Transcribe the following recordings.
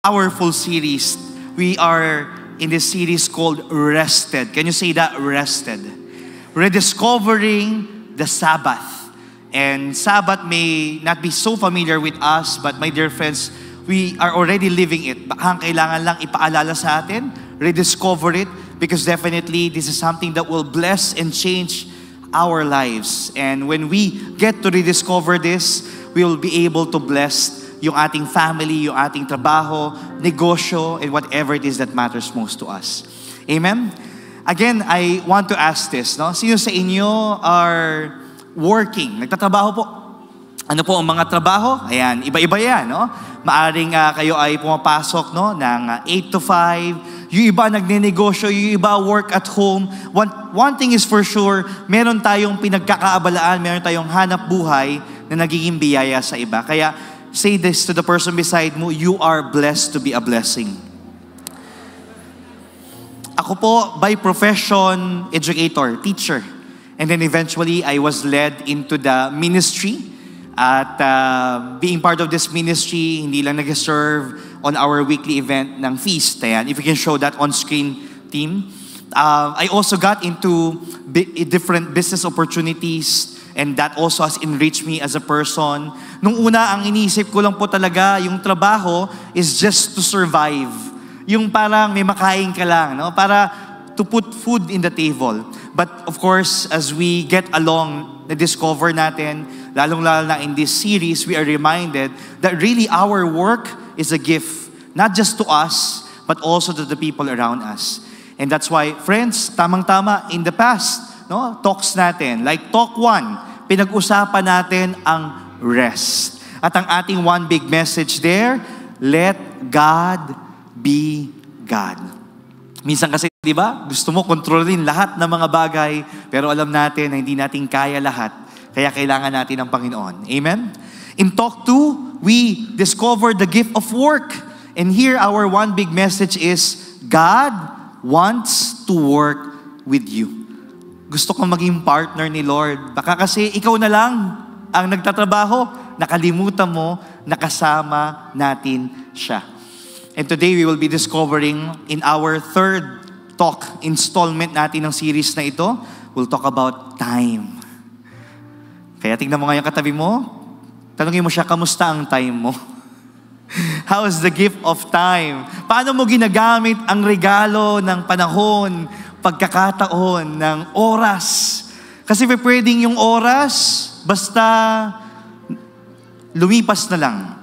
powerful series. We are in this series called Rested. Can you say that? Rested. Rediscovering the Sabbath. And Sabbath may not be so familiar with us, but my dear friends, we are already living it. Baka kailangan lang ipaalala sa atin, rediscover it, because definitely this is something that will bless and change our lives. And when we get to rediscover this, we will be able to bless yung ating family, yung ating trabaho, negosyo, and whatever it is that matters most to us. Amen? Again, I want to ask this, no? Sino sa inyo are working? Nagtatrabaho po? Ano po ang mga trabaho? Ayan, iba-iba yan, no? Maaring kayo ay pumapasok, no, ng 8 to 5. Yung iba nagnenegosyo, yung iba work at home. One thing is for sure, meron tayong pinagkakaabalaan, meron tayong hanap buhay na nagiging biyaya sa iba. Kaya, say this to the person beside mo, you are blessed to be a blessing. Ako po, by profession, educator, teacher. And then eventually, I was led into the ministry. At being part of this ministry, hindi lang nag-serve on our weekly event ng feast. Ayan, if you can show that on screen, team. I also got into different business opportunities, and that also has enriched me as a person. Nung una, ang iniisip ko lang po talaga, yung trabaho is just to survive. Yung parang may makain ka lang, no? Para to put food in the table. But of course, as we get along, na-discover natin, lalong-lalo na in this series, we are reminded that really our work is a gift, not just to us, but also to the people around us. And that's why, friends, tamang-tama, in the past, no, talks natin, like Talk 1, pinag-usapan natin ang rest. At ang ating one big message there, let God be God. Minsan kasi, di ba, gusto mo kontrolin lahat ng mga bagay, pero alam natin na hindi natin kaya lahat. Kaya kailangan natin ng Panginoon. Amen? In Talk 2, we discovered the gift of work. And here, our one big message is, God wants to work with you. Gusto kong maging partner ni Lord. Baka kasi ikaw na lang ang nagtatrabaho, nakalimutan mo, nakasama natin siya. And today, we will be discovering in our third talk, installment natin ng series na ito, we'll talk about time. Kaya tingnan mo ngayon katabi mo, tanungin mo siya, kamusta ang time mo? How is the gift of time? Paano mo ginagamit ang regalo ng panahon, pagkakataon, ng oras? Kasi pwedeng yung oras, basta lumipas na lang.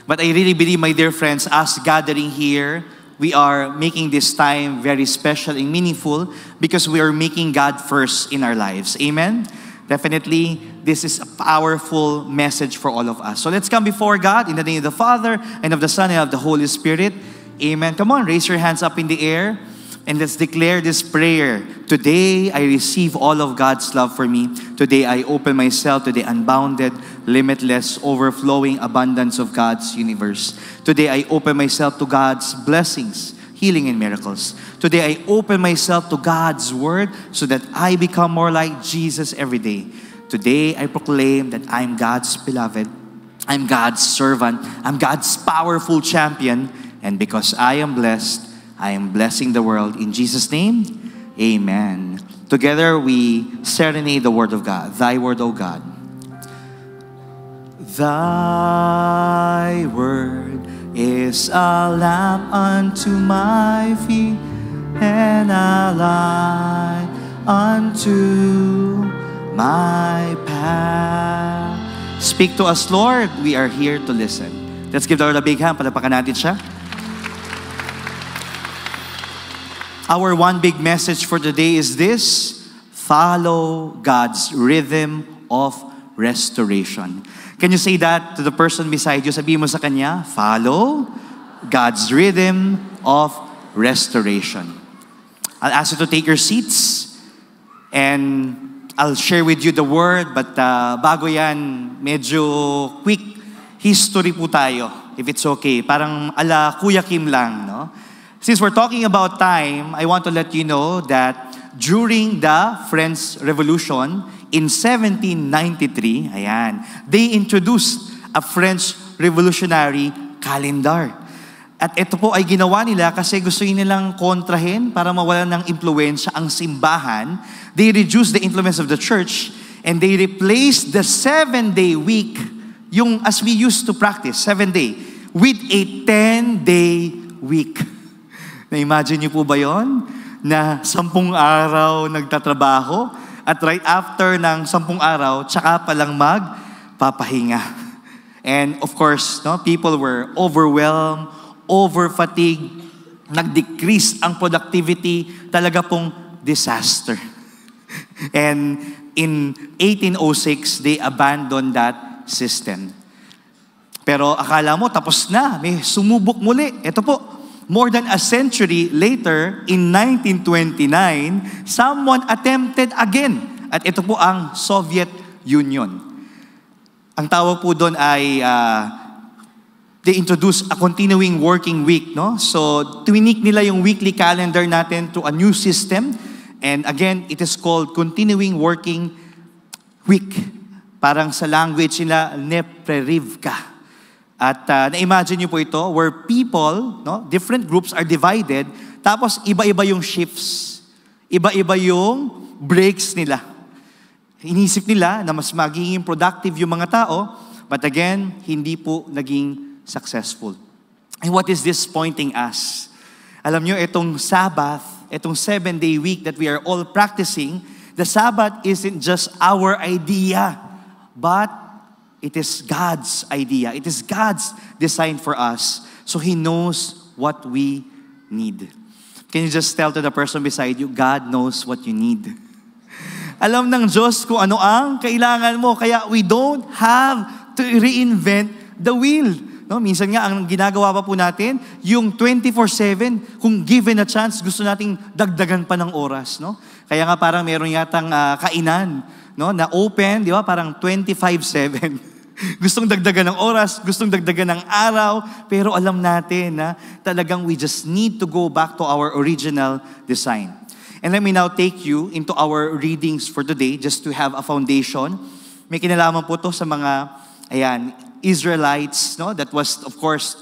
But I really believe, my dear friends, us gathering here, we are making this time very special and meaningful because we are making God first in our lives. Amen? Definitely, this is a powerful message for all of us. So let's come before God in the name of the Father, and of the Son, and of the Holy Spirit. Amen. Come on, raise your hands up in the air, and let's declare this prayer. Today, I receive all of God's love for me. Today, I open myself to the unbounded, limitless, overflowing abundance of God's universe. Today, I open myself to God's blessings, healing and miracles. Today, I open myself to God's word so that I become more like Jesus every day. Today, I proclaim that I'm God's beloved, I'm God's servant, I'm God's powerful champion, and because I am blessed, I am blessing the world. In Jesus' name, amen. Together, we serenade the word of God. Thy word, O God. Thy word is a lamp unto my feet and a light unto my path. Speak to us, Lord. We are here to listen. Let's give the Lord a big hand. Palapakan natin siya. Our one big message for today is this: follow God's rhythm of restoration. Can you say that to the person beside you? Sabihin mo sa kanya, follow God's rhythm of restoration. I'll ask you to take your seats and I'll share with you the word, but bago yan, medyo quick history po tayo, if it's okay. Parang ala Kuya Kim lang, no? Since we're talking about time, I want to let you know that during the French Revolution in 1793, ayan, they introduced a French revolutionary calendar. At ito po ay ginawa nila kasi gusto nilang kontrahin para mawalan ng impluensya ang simbahan. They reduced the influence of the church and they replaced the 7-day week, yung as we used to practice, 7-day, with a 10-day week. Na-imagine niyo po ba yon? Na 10 araw nagtatrabaho at right after ng 10 araw, tsaka palang magpapahinga. And of course, no, people were overwhelmed, over-fatigue, nag-decrease ang productivity, talaga pong disaster. And in 1806, they abandoned that system. Pero akala mo, tapos na, may sumubok muli. Ito po, more than a century later, in 1929, someone attempted again. At ito po ang Soviet Union. Ang tawag po doon ay they introduced a continuing working week, no? So, twinik nila yung weekly calendar natin to a new system. And again, it is called continuing working week. Parang sa language nila, neprerivka. At na-imagine niyo po ito, where people, no, different groups are divided, tapos iba-iba yung shifts. Iba-iba yung breaks nila. Inisip nila na mas magiging productive yung mga tao, but again, hindi po naging successful. And what is this pointing us? Alam nyo, itong Sabbath, itong 7-day week that we are all practicing, the Sabbath isn't just our idea, but it is God's idea. It is God's design for us. So He knows what we need. Can you just tell to the person beside you, God knows what you need. Alam ng Diyos kung ano ang kailangan mo, kaya we don't have to reinvent the wheel. No, minsan nga, ang ginagawa pa po natin, yung 24/7, kung given a chance, gusto nating dagdagan pa ng oras. No? Kaya nga parang meron yatang kainan, no, na open, di ba? Parang 25/7. Gustong dagdagan ng oras, gustong dagdagan ng araw, pero alam natin na talagang we just need to go back to our original design. And let me now take you into our readings for today, just to have a foundation. May kinalaman po to sa mga, Israelites, no, that was of course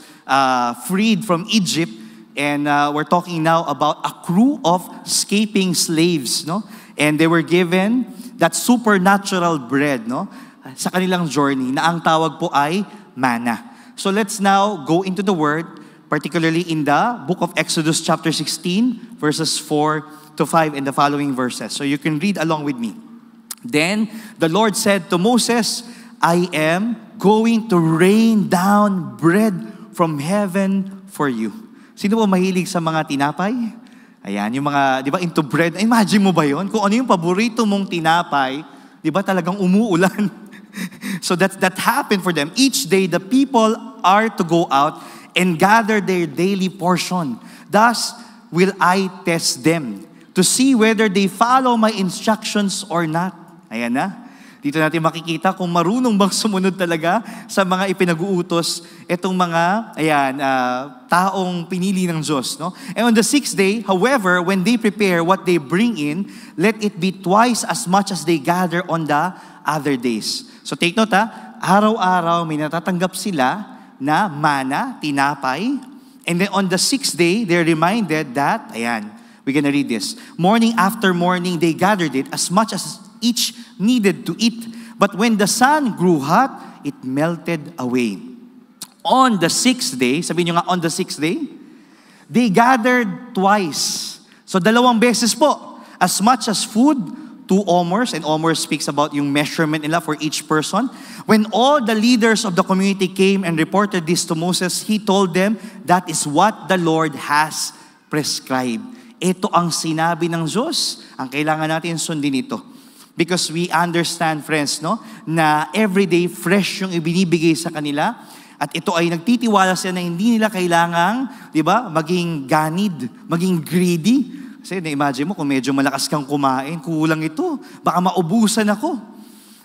freed from Egypt, and we're talking now about a crew of escaping slaves, no, and they were given that supernatural bread, no, sa kanilang journey, na ang tawag po ay manna. So let's now go into the Word, particularly in the book of Exodus chapter 16, verses 4-5 and the following verses. So you can read along with me. Then the Lord said to Moses, I am going to rain down bread from heaven for you. Sino po mahilig sa mga tinapay? Ayan, yung mga, di ba, into bread. Imagine mo ba yon? Kung ano yung paborito mong tinapay, di ba talagang umuulan? So that happened for them. Each day, the people are to go out and gather their daily portion. Thus will I test them to see whether they follow my instructions or not. Ayan na. Dito natin makikita kung marunong bang sumunod talaga sa mga ipinag-uutos itong mga taong pinili ng Diyos. No? And on the 6th day, however, when they prepare what they bring in, let it be twice as much as they gather on the other days. So take note, araw-araw may natatanggap sila na mana, tinapay. And then on the 6th day, they're reminded that, we're gonna read this. Morning after morning, they gathered it as much as each needed to eat. But when the sun grew hot, it melted away. On the 6th day, sabihin nyo nga, on the 6th day, they gathered twice. So 2 beses po. As much as food, 2 omers, and omer speaks about yung measurement nila for each person. When all the leaders of the community came and reported this to Moses, he told them, that is what the Lord has prescribed. Ito ang sinabi ng Diyos. Ang kailangan natin sundin ito. Because we understand, friends, no, na everyday fresh yung ibinibigay sa kanila. At ito ay nagtitiwala sila na hindi nila kailangang, di ba, maging ganid, maging greedy. Kasi na-imagine mo, kung medyo malakas kang kumain, kulang ito, baka maubusan ako.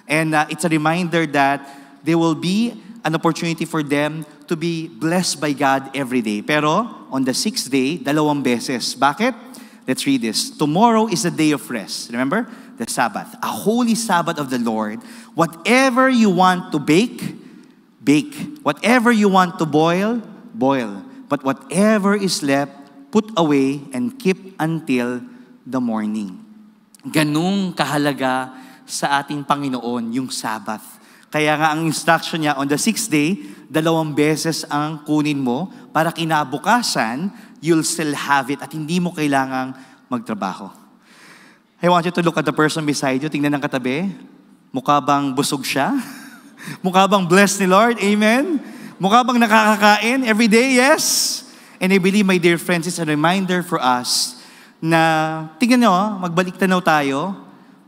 And it's a reminder that there will be an opportunity for them to be blessed by God every day. Pero on the 6th day, 2 beses. Bakit? Let's read this. Tomorrow is the day of rest. Remember? The Sabbath. A holy Sabbath of the Lord. Whatever you want to bake, bake. Whatever you want to boil, boil. But whatever is left, put away and keep until the morning. Ganung kahalaga sa ating Panginoon yung Sabbath. Kaya nga ang instruction niya, on the 6th day, 2 beses ang kunin mo para kinabukasan, you'll still have it at hindi mo kailangang magtrabaho. I want you to look at the person beside you. Tingnan ng katabi. Mukha bang busog siya? Mukha bang blessed ni Lord? Amen? Mukha bang nakakakain every day? Yes? And I believe, my dear friends, it's a reminder for us na, tingnan nyo, magbalik tanaw tayo.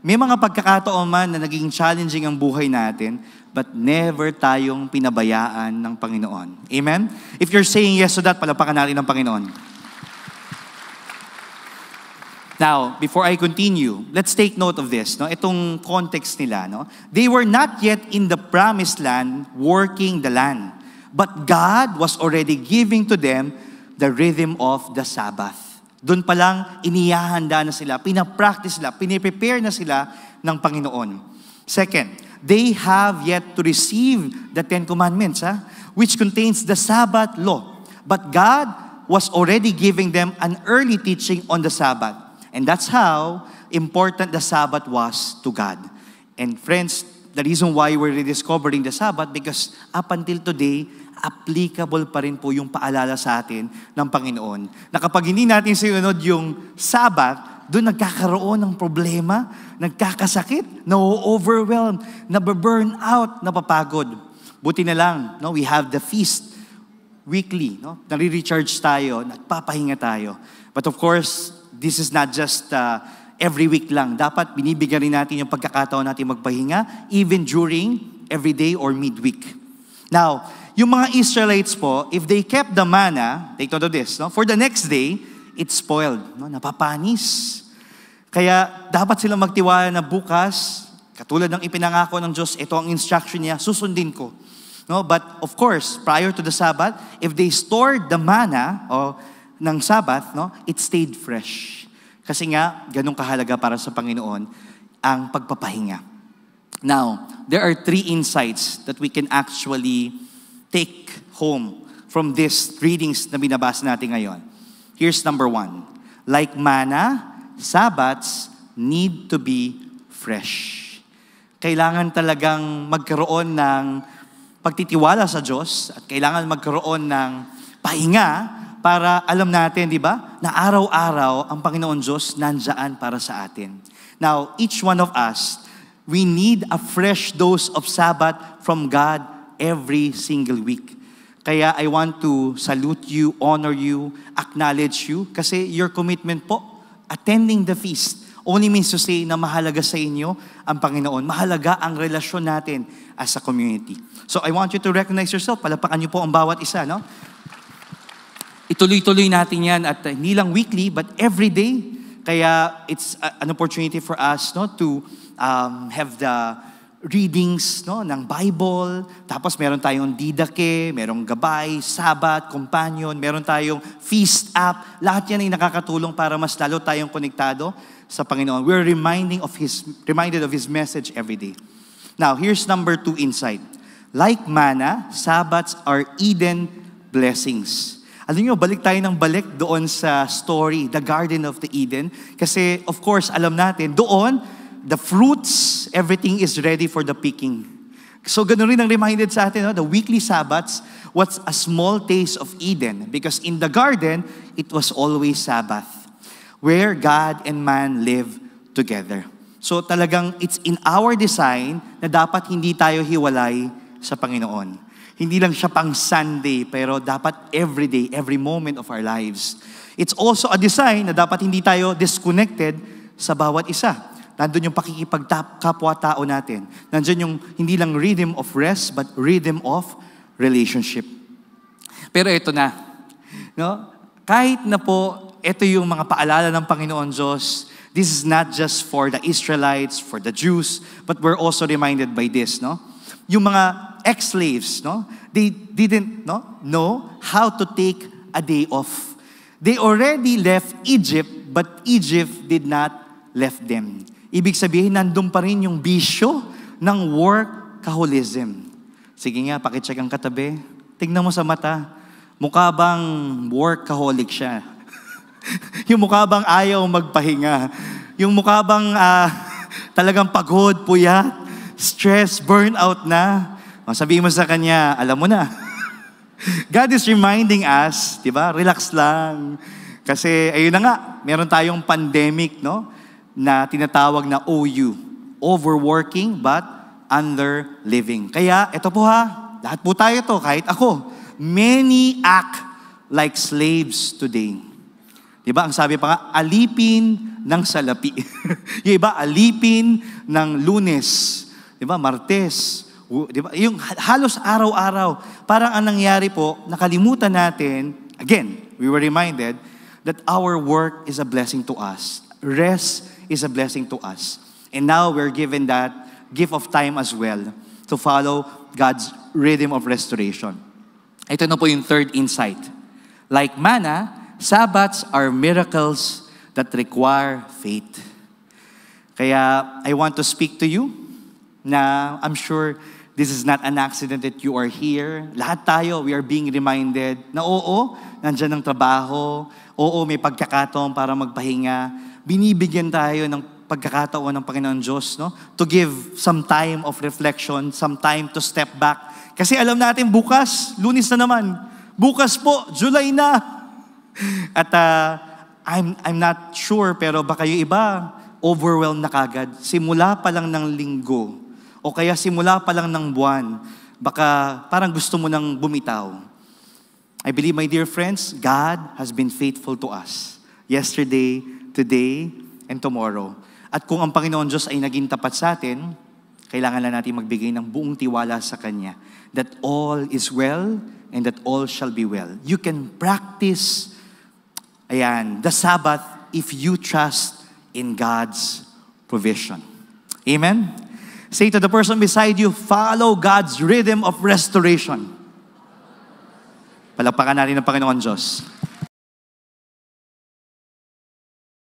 May mga pagkakataon man na naging challenging ang buhay natin, but never tayong pinabayaan ng Panginoon. Amen? If you're saying yes to that, palapakan natin ng Panginoon. Now, before I continue, let's take note of this. No? Itong context nila. No? They were not yet in the promised land working the land, but God was already giving to them the rhythm of the Sabbath. Doon pa lang, inihahanda na sila, pinapractice sila, piniprepare na sila ng Panginoon. Second, they have yet to receive the Ten Commandments, which contains the Sabbath law. But God was already giving them an early teaching on the Sabbath. And that's how important the Sabbath was to God. And friends, the reason why we're rediscovering the Sabbath, because up until today, applicable pa rin po yung paalala sa atin ng Panginoon. Na kapag hindi natin sinunod yung Sabbath, doon nagkakaroon ng problema, nagkakasakit, na-overwhelm, na-burn out, napapagod. Buti na lang, no? We have the feast weekly, no? Nare-recharge tayo, nagpapahinga tayo. But of course, this is not just every week lang. Dapat binibigyan rin natin yung pagkakataon natin magpahinga, even during everyday or midweek. Now, yung mga Israelites po, if they kept the manna, take note of this, no? For the next day, it's spoiled, no? Napapanis. Kaya dapat silang magtiwala na bukas, katulad ng ipinangako ng Diyos, ito ang instruction niya, susundin ko. No? But of course, prior to the Sabbath, if they stored the manna ng Sabbath, no, it stayed fresh. Kasi nga, ganun kahalaga para sa Panginoon ang pagpapahinga. Now, there are 3 insights that we can actually take home from these readings na binabasa natin ngayon. Here's number 1. Like manna, Sabbaths need to be fresh. Kailangan talagang magkaroon ng pagtitiwala sa Diyos at kailangan magkaroon ng pahinga para alam natin, di ba, na araw-araw ang Panginoon Diyos nandyan para sa atin. Now, each one of us, we need a fresh dose of Sabbath from God every single week. Kaya I want to salute you, honor you, acknowledge you, kasi your commitment po, attending the feast, only means to say na mahalaga sa inyo ang Panginoon. Mahalaga ang relasyon natin as a community. So I want you to recognize yourself. Palapakan niyo po ang bawat isa, no? Ituloy-tuloy natin yan at hindi lang weekly, but every day. Kaya it's an opportunity for us, no, to have the readings, no, ng Bible. Tapos meron tayong Didake, merong Gabay, Sabbath, Companion, meron tayong Feast app. Lahat yan ay nakakatulong para mas lalo tayong konektado sa Panginoon. We're reminded of His message every day. Now, here's number 2 insight. Like manna, Sabbaths are Eden blessings. Alam nyo, balik tayo ng balik doon sa story, the Garden of the Eden. Kasi, of course, alam natin, doon, the fruits, everything is ready for the picking. So, ganun rin ang reminded sa atin, no? The weekly Sabbaths, what's a small taste of Eden? Because in the garden, it was always Sabbath, where God and man live together. So, talagang it's in our design na dapat hindi tayo hiwalay sa Panginoon. Hindi lang siya pang Sunday, pero dapat every day, every moment of our lives. It's also a design na dapat hindi tayo disconnected sa bawat isa. Nandun yung pakikipagkapwa-tao natin. Nandun yung hindi lang rhythm of rest, but rhythm of relationship. Pero ito na, no? Kahit na po, ito yung mga paalala ng Panginoon Diyos, this is not just for the Israelites, for the Jews, but we're also reminded by this, no? Yung mga ex-slaves, no? They didn't know how to take a day off. They already left Egypt, but Egypt did not left them. Ibig sabihin, nandun pa rin yung bisyo ng workaholism. Sige nga, pakicheck ang katabi. Tingnan mo sa mata. Mukha bang workaholic siya? Yung mukha bang ayaw magpahinga? Yung mukha bang talagang pagod, puyat, stress, burnout na? Sabihin mo sa kanya, alam mo na. God is reminding us, di ba? Relax lang. Kasi ayun na nga, meron tayong pandemic, no? Na tinatawag na OU. Overworking but under-living. Kaya, ito po ha, lahat po tayo to, kahit ako. Many act like slaves today. Di ba? Ang sabi pa nga, alipin ng salapi. Yung iba, alipin ng Lunes. Di ba? Martes. Di ba? Yung halos araw-araw. Parang ang nangyari po, nakalimutan natin, again, we were reminded that our work is a blessing to us. Rest is a blessing to us. And now we're given that gift of time as well to follow God's rhythm of restoration. Ito na po yung third insight. Like manna, Sabbaths are miracles that require faith. Kaya I want to speak to you na I'm sure this is not an accident that you are here. Lahat tayo, we are being reminded na oo, nandyan ang trabaho, oo, may pagkakataon para magpahinga. Binibigyan tayo ng pagkakataon ng Panginoon Diyos, no? To give some time of reflection, some time to step back. Kasi alam natin, bukas, Lunes na naman. Bukas po, July na. At I'm not sure, pero baka yung iba, overwhelmed na kagad. Simula pa lang ng linggo, o kaya simula pa lang ng buwan, baka parang gusto mo nang bumitaw. I believe, my dear friends, God has been faithful to us. Yesterday, today, and tomorrow. At kung ang Panginoon Diyos ay naging tapat sa atin, kailangan lang natin magbigay ng buong tiwala sa Kanya. That all is well and that all shall be well. You can practice the Sabbath if you trust in God's provision. Amen? Say to the person beside you, follow God's rhythm of restoration. Palakpakan natin ng Panginoon Diyos.